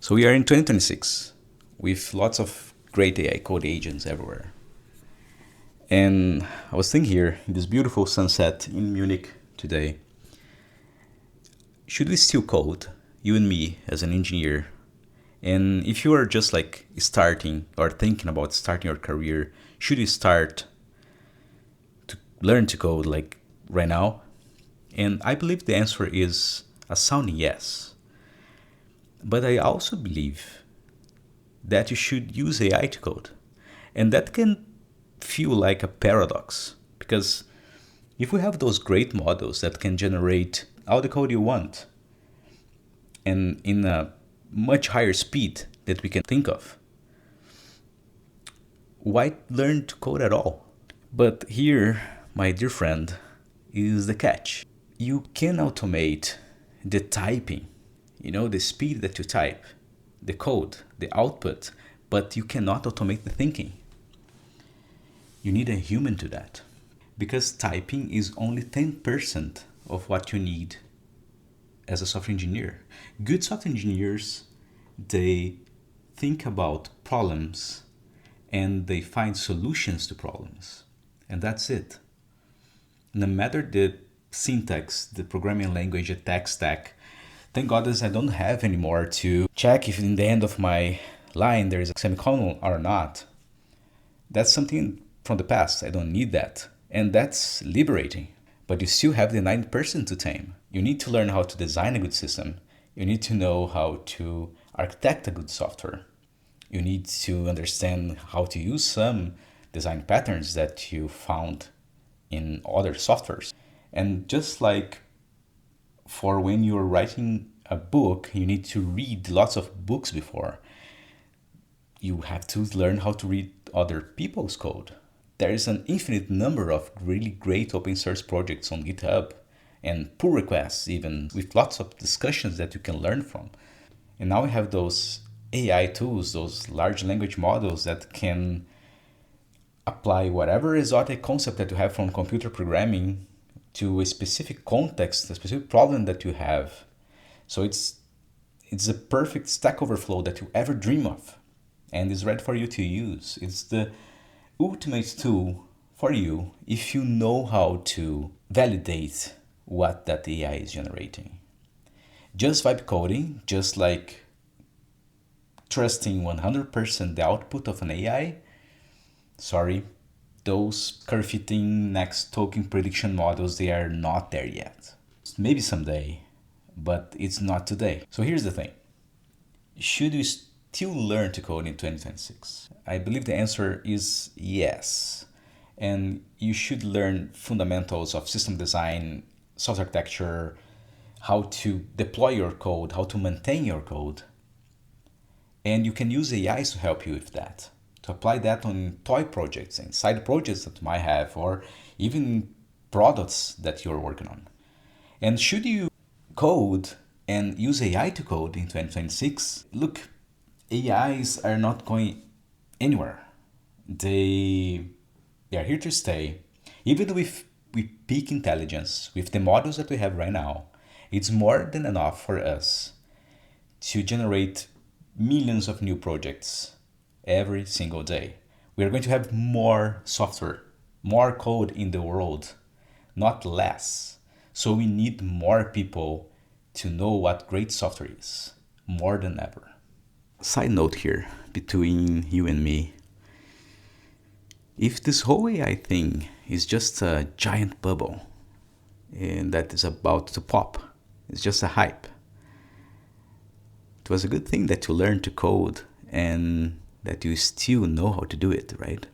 So we are in 2026 with lots of great AI code agents everywhere. And I was thinking here in this beautiful sunset in Munich today, should we still code, you and me as an engineer? And if you are just like starting or thinking about starting your career, should you start to learn to code like right now? And I believe the answer is a sounding yes. But I also believe that you should use AI to code. And that can feel like a paradox because if we have those great models that can generate all the code you want and in a much higher speed that we can think of, why learn to code at all? But here, my dear friend, is the catch. You can automate the typing, the speed that you type, the code, the output, but you cannot automate the thinking. You need a human to that because typing is only 10% of what you need as a software engineer. Good software engineers, they think about problems and they find solutions to problems. And that's it. No matter the syntax, the programming language, the tech stack, thank goodness I don't have anymore to check if in the end of my line there is a semicolon or not. That's something from the past. I don't need that. And that's liberating. But you still have the 90% to tame. You need to learn how to design a good system. You need to know how to architect a good software. You need to understand how to use some design patterns that you found in other softwares. And just like for when you're writing a book, you need to read lots of books before. You have to learn how to read other people's code. There is an infinite number of really great open source projects on GitHub and pull requests even with lots of discussions that you can learn from. And now we have those AI tools, those large language models that can apply whatever exotic concept that you have from computer programming to a specific context, a specific problem that you have. So it's the perfect Stack Overflow that you ever dream of and is ready for you to use. It's the ultimate tool for you if you know how to validate what that AI is generating. Just vibe coding, just like trusting 100% the output of an AI, sorry, those curve fitting next token prediction models, they are not there yet. Maybe someday, but it's not today. So here's the thing. Should we still learn to code in 2026? I believe the answer is yes. And you should learn fundamentals of system design, software architecture, how to deploy your code, how to maintain your code. And you can use AIs to help you with that, to apply that on toy projects and side projects that you might have, or even products that you're working on. And should you code and use AI to code in 2026? Look, AIs are not going anywhere. They are here to stay. Even with peak intelligence, with the models that we have right now, it's more than enough for us to generate millions of new projects every single day. We are going to have more software, more code in the world, not less. So we need more people to know what great software is, more than ever. Side note here, between you and me, if this whole AI thing is just a giant bubble and that is about to pop, it's just a hype. It was a good thing that you learned to code and that you still know how to do it, right?